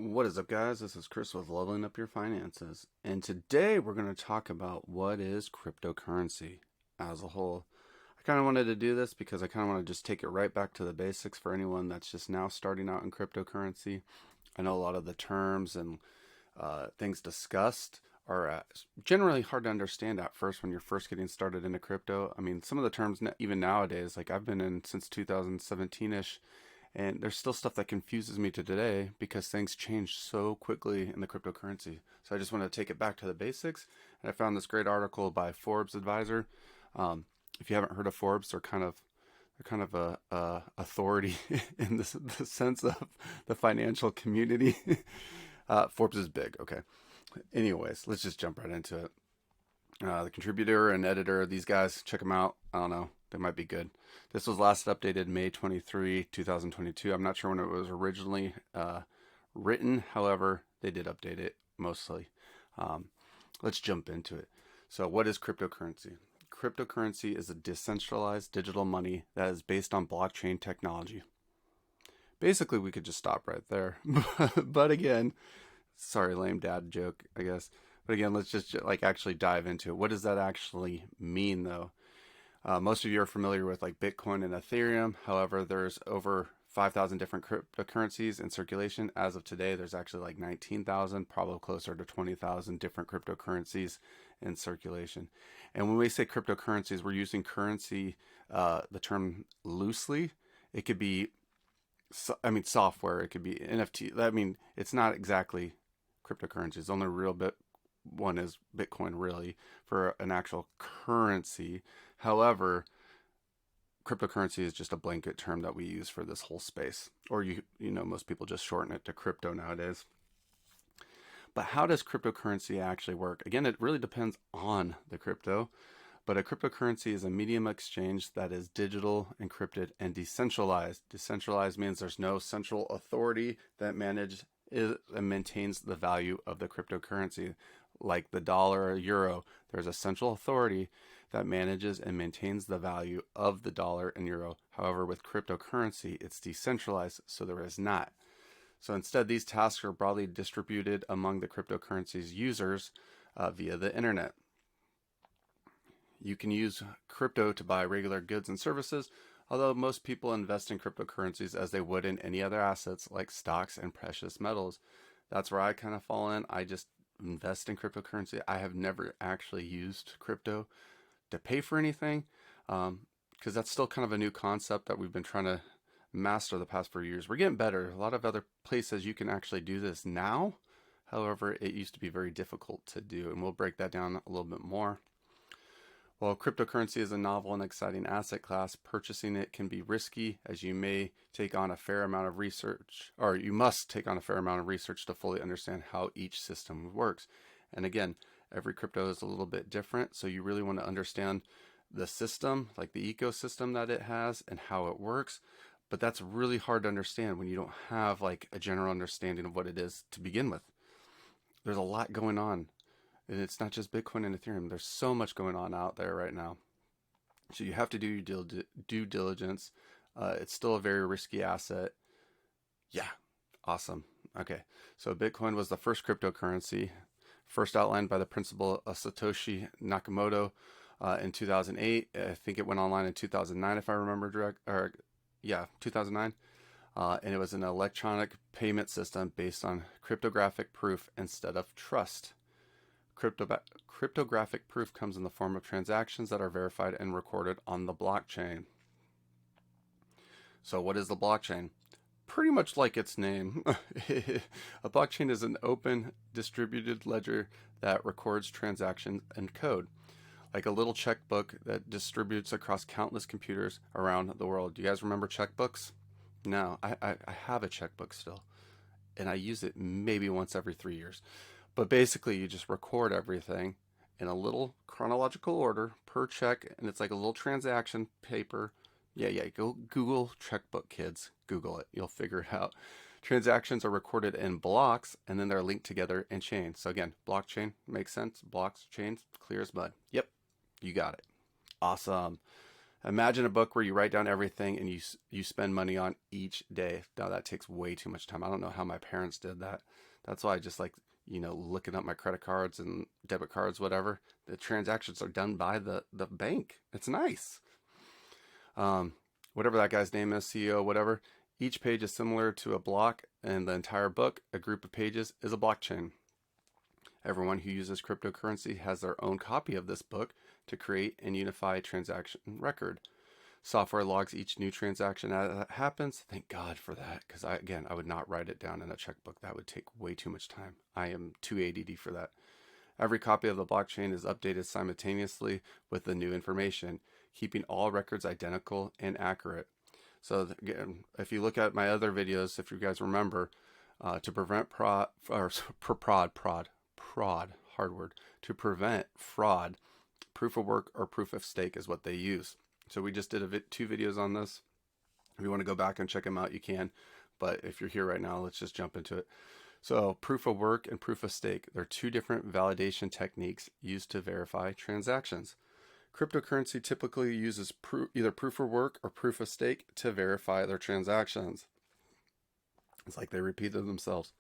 What is up, guys? This is Chris with Leveling Up Your Finances, and today we're going to talk about what is cryptocurrency as a whole. I kind of wanted to do this because I kind of want to just take it right back to the basics for anyone that's just now starting out in cryptocurrency. I know a lot of the terms and things discussed are generally hard to understand at first when you're first getting started into crypto. I mean, some of the terms, even nowadays, like I've been in since 2017-ish, and there's still stuff that confuses me to today because things change so quickly in the cryptocurrency. So I just want to take it back to the basics. And I found this great article by Forbes advisor. If you haven't heard of Forbes, they're kind of a authority in the sense of the financial community. Forbes is big. Okay. Anyways, let's just jump right into it. The contributor and editor, these guys, check them out. I don't know. They might be good. This was last updated May 23, 2022. I'm not sure when it was originally written. However, they did update it mostly. Let's jump into it. So what is cryptocurrency? Cryptocurrency is a decentralized digital money that is based on blockchain technology. Basically, we could just stop right there. But again, sorry, lame dad joke, I guess. But again, let's just like actually dive into it. What does that actually mean, though? Most of you are familiar with like Bitcoin and Ethereum. However, there's over 5,000 different cryptocurrencies in circulation. As of today, there's actually like 19,000, probably closer to 20,000 different cryptocurrencies in circulation. And when we say cryptocurrencies, we're using currency, the term loosely. It could be, software. It could be NFT. I mean, it's not exactly cryptocurrencies. The only real one is Bitcoin, really, for an actual currency. However, cryptocurrency is just a blanket term that we use for this whole space, or most people just shorten it to crypto nowadays. But how does cryptocurrency actually work? Again, it really depends on the crypto, but a cryptocurrency is a medium exchange that is digital, encrypted, and decentralized. Decentralized means there's no central authority that manages and maintains the value of the cryptocurrency. Like the dollar or euro, there's a central authority that manages and maintains the value of the dollar and euro. However, with cryptocurrency, it's decentralized, so there is not. So instead, these tasks are broadly distributed among the cryptocurrency's users via the internet. You can use crypto to buy regular goods and services, although most people invest in cryptocurrencies as they would in any other assets like stocks and precious metals. That's where I kind of fall in. I just invest in cryptocurrency. I have never actually used crypto to pay for anything, because that's still kind of a new concept that we've been trying to master the past few years. We're getting better. A lot of other places you can actually do this now. However, it used to be very difficult to do, and we'll break that down a little bit more. While cryptocurrency is a novel and exciting asset class, purchasing it can be risky, as you may take on a fair amount of research, or you must take on a fair amount of research to fully understand how each system works. And again, every crypto is a little bit different, so you really want to understand the system, like the ecosystem that it has and how it works. But that's really hard to understand when you don't have like a general understanding of what it is to begin with. There's a lot going on. And it's not just Bitcoin and Ethereum. There's so much going on out there right now. So you have to do your due diligence. It's still a very risky asset. Yeah, awesome. Okay, so Bitcoin was the first cryptocurrency, first outlined by the principal Satoshi Nakamoto in 2008. I think it went online in 2009, if I remember 2009. And it was an electronic payment system based on cryptographic proof instead of trust. Cryptographic proof comes in the form of transactions that are verified and recorded on the blockchain. So what is the blockchain? Pretty much like its name. A blockchain is an open, distributed ledger that records transactions and code, like a little checkbook that distributes across countless computers around the world. Do you guys remember checkbooks? No, I have a checkbook still, and I use it maybe once every 3 years. But basically, you just record everything in a little chronological order per check, and it's like a little transaction paper. Yeah, go Google checkbook, kids. Google it. You'll figure it out. Transactions are recorded in blocks, and then they're linked together in chains. So again, blockchain makes sense. Blocks, chains, clear as mud. Yep, you got it. Awesome. Imagine a book where you write down everything and you spend money on each day. Now that takes way too much time. I don't know how my parents did that. That's why I just like, looking up my credit cards and debit cards, whatever. The transactions are done by the bank. It's nice. Whatever that guy's name is, CEO, whatever. Each page is similar to a block, and the entire book, a group of pages, is a blockchain. Everyone who uses cryptocurrency has their own copy of this book to create and unify transaction record. Software logs each new transaction as it happens. Thank God for that, because I would not write it down in a checkbook. That would take way too much time. I am too ADD for that. Every copy of the blockchain is updated simultaneously with the new information, keeping all records identical and accurate. So again, if you look at my other videos, if you guys remember, to prevent to prevent fraud, proof of work or proof of stake is what they use. So we just did two videos on this. If you want to go back and check them out, you can. But if you're here right now, let's just jump into it. So proof of work and proof of stake, they're two different validation techniques used to verify transactions. Cryptocurrency typically uses either proof of work or proof of stake to verify their transactions. It's like they repeated themselves.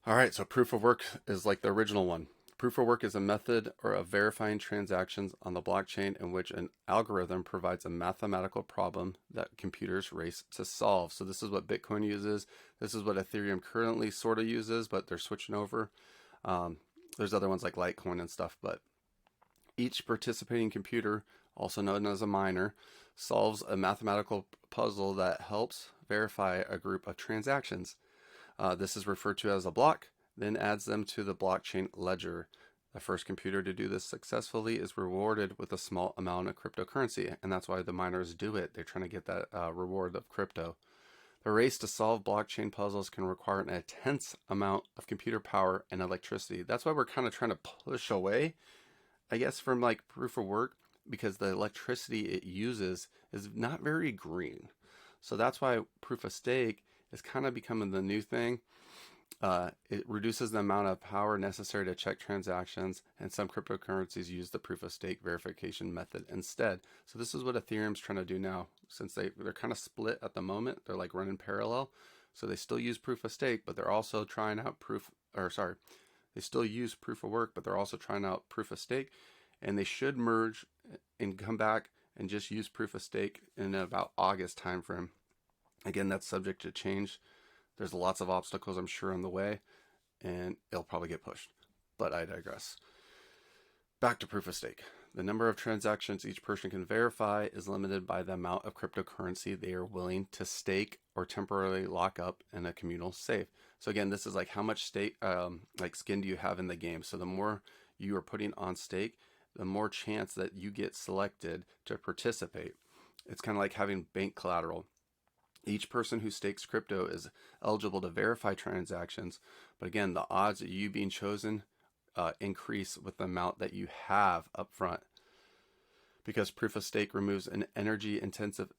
All right, so proof of work is like the original one. Proof of work is a method of verifying transactions on the blockchain in which an algorithm provides a mathematical problem that computers race to solve. So this is what Bitcoin uses. This is what Ethereum currently sort of uses, but they're switching over. There's other ones like Litecoin and stuff, but each participating computer, also known as a miner, solves a mathematical puzzle that helps verify a group of transactions. This is referred to as a block, then adds them to the blockchain ledger. The first computer to do this successfully is rewarded with a small amount of cryptocurrency, and that's why the miners do it. They're trying to get that reward of crypto. The race to solve blockchain puzzles can require an intense amount of computer power and electricity. That's why we're kind of trying to push away, I guess, from like proof of work, because the electricity it uses is not very green. So that's why proof of stake is kind of becoming the new thing. It reduces the amount of power necessary to check transactions, and some cryptocurrencies use the proof of stake verification method instead. So this is what Ethereum's trying to do now, since they're kind of split at the moment. They're like running parallel. So they still use proof of stake, but they're also trying out they still use proof of work, but they're also trying out proof of stake, and they should merge and come back and just use proof of stake in about August timeframe. Again, that's subject to change. There's lots of obstacles, I'm sure, on the way, and it'll probably get pushed. But I digress. Back to proof of stake. The number of transactions each person can verify is limited by the amount of cryptocurrency they are willing to stake or temporarily lock up in a communal safe. So again, this is like how much stake, skin do you have in the game. So the more you are putting on stake, the more chance that you get selected to participate. It's kind of like having bank collateral. Each person who stakes crypto is eligible to verify transactions, but again, the odds of you being chosen increase with the amount that you have up front. Because proof of stake removes an energy-intensive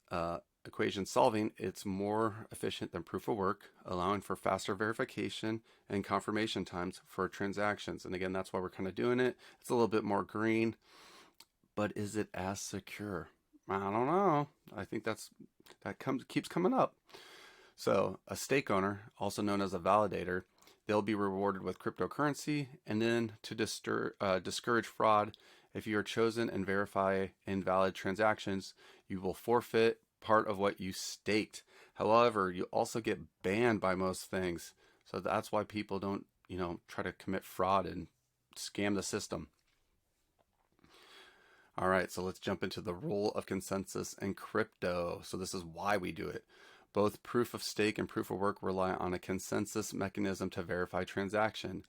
equation solving, it's more efficient than proof of work, allowing for faster verification and confirmation times for transactions. And again, that's why we're kind of doing it. It's a little bit more green, but is it as secure? I don't know. I think keeps coming up. So a stake owner, also known as a validator, they'll be rewarded with cryptocurrency, and then to discourage fraud, if you are chosen and verify invalid transactions, you will forfeit part of what you staked. However, you also get banned by most things. So that's why people don't, try to commit fraud and scam the system. All right, so let's jump into the role of consensus in crypto. So this is why we do it. Both proof of stake and proof of work rely on a consensus mechanism to verify transactions.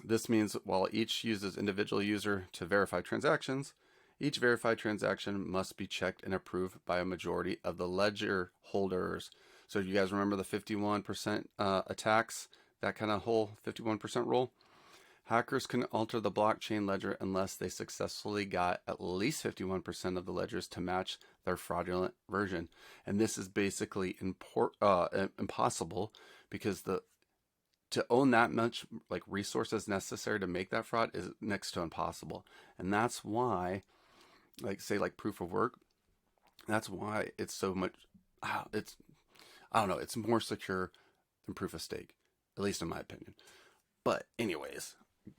This means while each uses individual user to verify transactions, each verified transaction must be checked and approved by a majority of the ledger holders. So you guys remember the 51% attacks, that kind of whole 51% rule? Hackers can alter the blockchain ledger unless they successfully got at least 51% of the ledgers to match their fraudulent version. And this is basically impossible, because to own that much like resources necessary to make that fraud is next to impossible. And that's why, like say like proof of work, that's why it's so much, it's, I don't know, it's more secure than proof of stake, at least in my opinion. But anyways,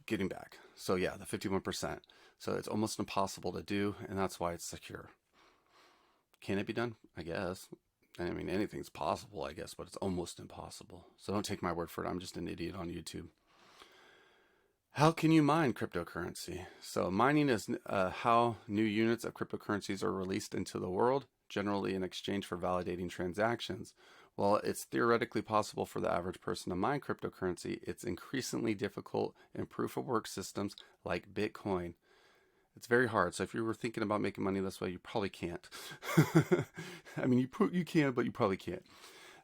getting back. So yeah, the 51%. So it's almost impossible to do, and that's why it's secure. Can it be done? I guess. I mean, anything's possible, I guess, but it's almost impossible. So don't take my word for it. I'm just an idiot on YouTube. How can you mine cryptocurrency? So mining is how new units of cryptocurrencies are released into the world, generally in exchange for validating transactions. While it's theoretically possible for the average person to mine cryptocurrency, it's increasingly difficult in proof-of-work systems like Bitcoin. It's very hard. So if you were thinking about making money this way, you probably can't. I mean, you can, but you probably can't.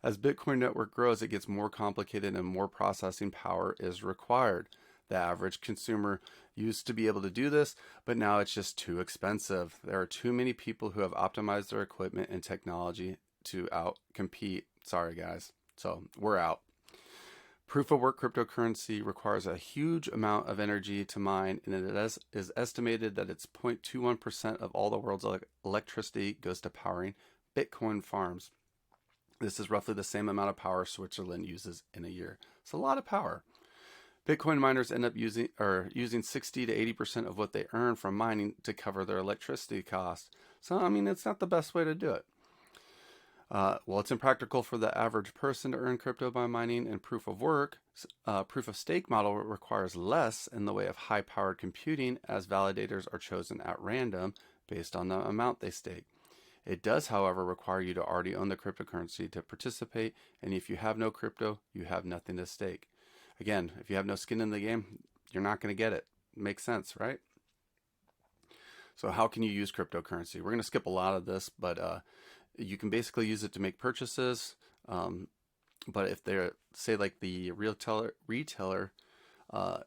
As Bitcoin network grows, it gets more complicated and more processing power is required. The average consumer used to be able to do this, but now it's just too expensive. There are too many people who have optimized their equipment and technology to outcompete. Sorry, guys. So we're out. Proof of work cryptocurrency requires a huge amount of energy to mine, and it is estimated that it's 0.21% of all the world's electricity goes to powering Bitcoin farms. This is roughly the same amount of power Switzerland uses in a year. It's a lot of power. Bitcoin miners end up using 60 to 80% of what they earn from mining to cover their electricity costs. So, I mean, it's not the best way to do it. Well, it's impractical for the average person to earn crypto by mining, and proof of work, proof of stake model requires less in the way of high powered computing, as validators are chosen at random based on the amount they stake. It does, however, require you to already own the cryptocurrency to participate, and if you have no crypto, you have nothing to stake. Again, if you have no skin in the game, you're not going to get it. Makes sense, right? So how can you use cryptocurrency? We're going to skip a lot of this, but you can basically use it to make purchases. But if they're, say like the retailer, let's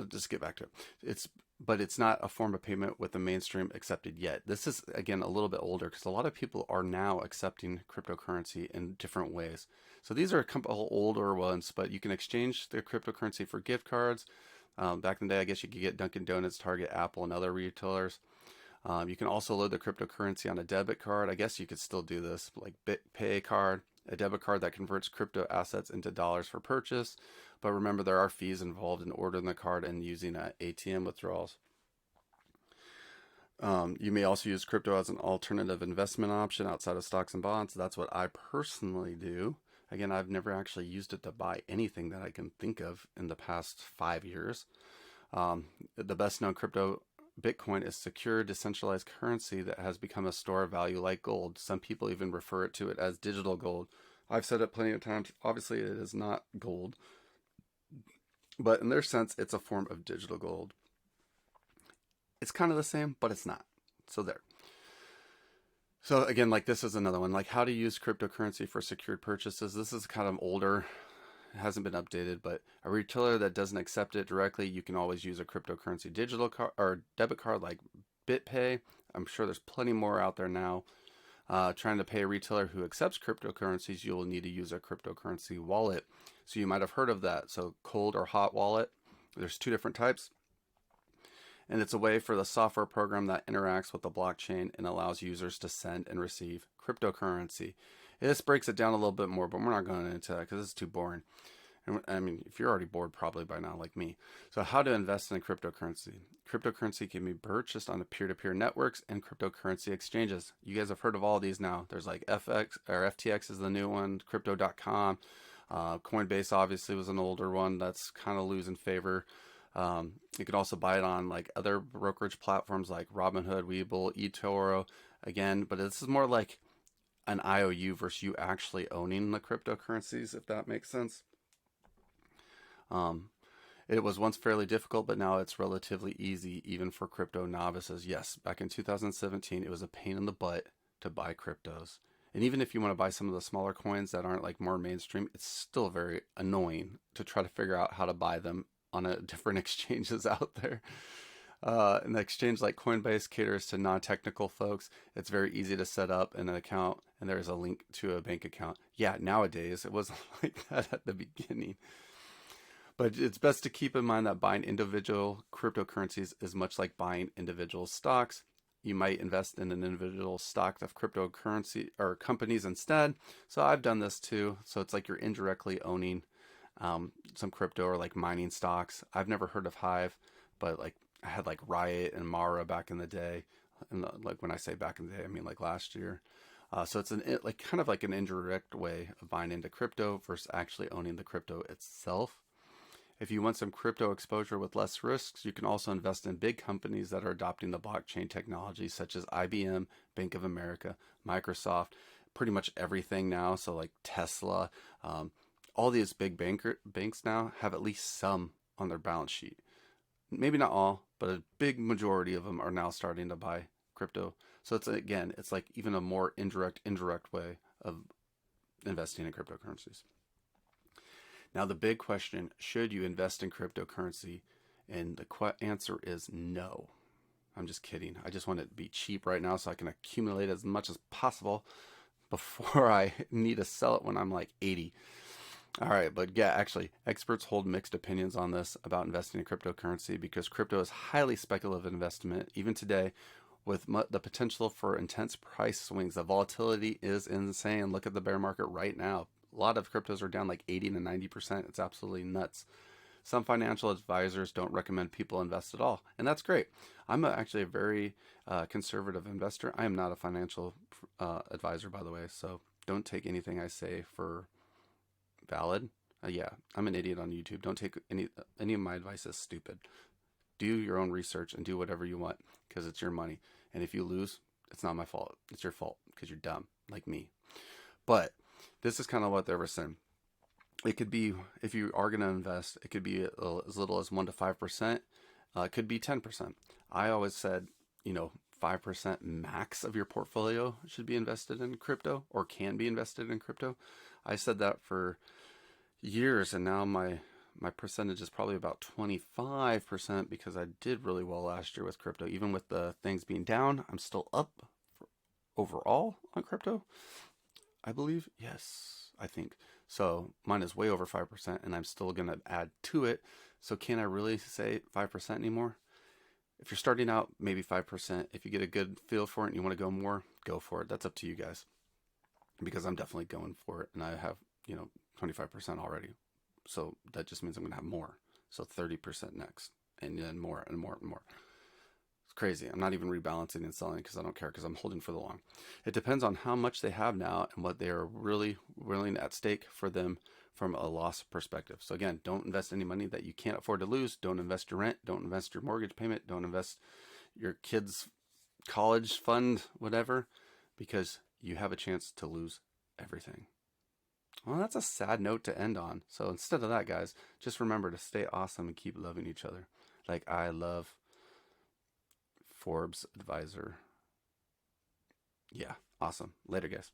just get back to it. But it's not a form of payment with the mainstream accepted yet. This is, again, a little bit older because a lot of people are now accepting cryptocurrency in different ways. So these are a couple older ones, but you can exchange their cryptocurrency for gift cards. Back in the day, I guess you could get Dunkin' Donuts, Target, Apple, and other retailers. You can also load the cryptocurrency on a debit card. I guess you could still do this, like BitPay card, a debit card that converts crypto assets into dollars for purchase. But remember, there are fees involved in ordering the card and using ATM withdrawals. You may also use crypto as an alternative investment option outside of stocks and bonds. That's what I personally do. Again, I've never actually used it to buy anything that I can think of in the past 5 years. The best known crypto, Bitcoin, is secure, decentralized currency that has become a store of value like gold. Some people even refer to it as digital gold. I've said it plenty of times. Obviously, it is not gold, but in their sense, it's a form of digital gold. It's kind of the same, but it's not. So there. So again, like this is another one, like how to use cryptocurrency for secured purchases. This is kind of older. It hasn't been updated, but a retailer that doesn't accept it directly, you can always use a cryptocurrency digital card or debit card like BitPay. I'm sure there's plenty more out there now. Trying to pay a retailer who accepts cryptocurrencies, you'll need to use a cryptocurrency wallet. So you might have heard of that. So cold or hot wallet. There's two different types. And it's a way for the software program that interacts with the blockchain and allows users to send and receive cryptocurrency. This breaks it down a little bit more, but we're not going into that because it's too boring. And I mean, if you're already bored probably by now, like me. So how to invest in cryptocurrency. Cryptocurrency can be purchased on the peer-to-peer networks and cryptocurrency exchanges. You guys have heard of all these now. There's like FX or FTX is the new one, crypto.com. Coinbase obviously was an older one that's kind of losing favor. You can also buy it on like other brokerage platforms like Robinhood, Webull, eToro, again, but this is more like an IOU versus you actually owning the cryptocurrencies, if that makes sense. It was once fairly difficult, but now it's relatively easy even for crypto novices. Yes, back in 2017, it was a pain in the butt to buy cryptos. And even if you want to buy some of the smaller coins that aren't like more mainstream, it's still very annoying to try to figure out how to buy them on different exchanges out there. An exchange like Coinbase caters to non-technical folks. It's very easy to set up an account, and there's a link to a bank account. Yeah, nowadays it wasn't like that at the beginning. But it's best to keep in mind that buying individual cryptocurrencies is much like buying individual stocks. You might invest in an individual stock of cryptocurrency or companies instead. So I've done this too. So it's like you're indirectly owning some crypto or like mining stocks. I've never heard of Hive, but like I had like Riot and Mara back in the day. And like when I say back in the day, I mean like last year. So it's like kind of like an indirect way of buying into crypto versus actually owning the crypto itself. If you want some crypto exposure with less risks, you can also invest in big companies that are adopting the blockchain technology, such as IBM, Bank of America, Microsoft, pretty much everything now. So like Tesla, all these big banks now have at least some on their balance sheet. Maybe not all, but a big majority of them are now starting to buy crypto. So it's again, it's like even a more indirect way of investing in cryptocurrencies. Now, the big question, should you invest in cryptocurrency? And the answer is no. I'm just kidding. I just want it to be cheap right now so I can accumulate as much as possible before I need to sell it when I'm like 80. All right, but yeah, actually, experts hold mixed opinions on this about investing in cryptocurrency because crypto is highly speculative investment. Even today, with the potential for intense price swings, the volatility is insane. Look at the bear market right now. A lot of cryptos are down like 80 to 90%. It's absolutely nuts. Some financial advisors don't recommend people invest at all, and that's great. I'm actually a very conservative investor. I am not a financial advisor, by the way, so don't take anything I say for valid. Yeah, I'm an idiot on YouTube. Don't take any of my advice as stupid. Do your own research and do whatever you want because it's your money. And if you lose, it's not my fault. It's your fault because you're dumb like me. But this is kind of what they were saying. It could be, if you are going to invest, it could be as little as 1 to 5%. It could be 10%. I always said, 5% max of your portfolio should be invested in crypto or can be invested in crypto. I said that for years, and now my percentage is probably about 25% because I did really well last year with crypto. Even with the things being down, I'm still up overall on crypto. I believe, yes, I think. So mine is way over 5%, and I'm still going to add to it. So can I really say 5% anymore? If you're starting out, maybe 5%. If you get a good feel for it and you want to go more, go for it. That's up to you guys. Because I'm definitely going for it, and I have, 25% already. So that just means I'm going to have more. So 30% next, and then more and more and more. It's crazy. I'm not even rebalancing and selling because I don't care because I'm holding for the long. It depends on how much they have now and what they are really willing at stake for them from a loss perspective. So again, don't invest any money that you can't afford to lose. Don't invest your rent. Don't invest your mortgage payment. Don't invest your kids' college fund, whatever, because you have a chance to lose everything. Well, that's a sad note to end on. So instead of that, guys, just remember to stay awesome and keep loving each other. Like I love Forbes advisor. Yeah, awesome. Later, guys.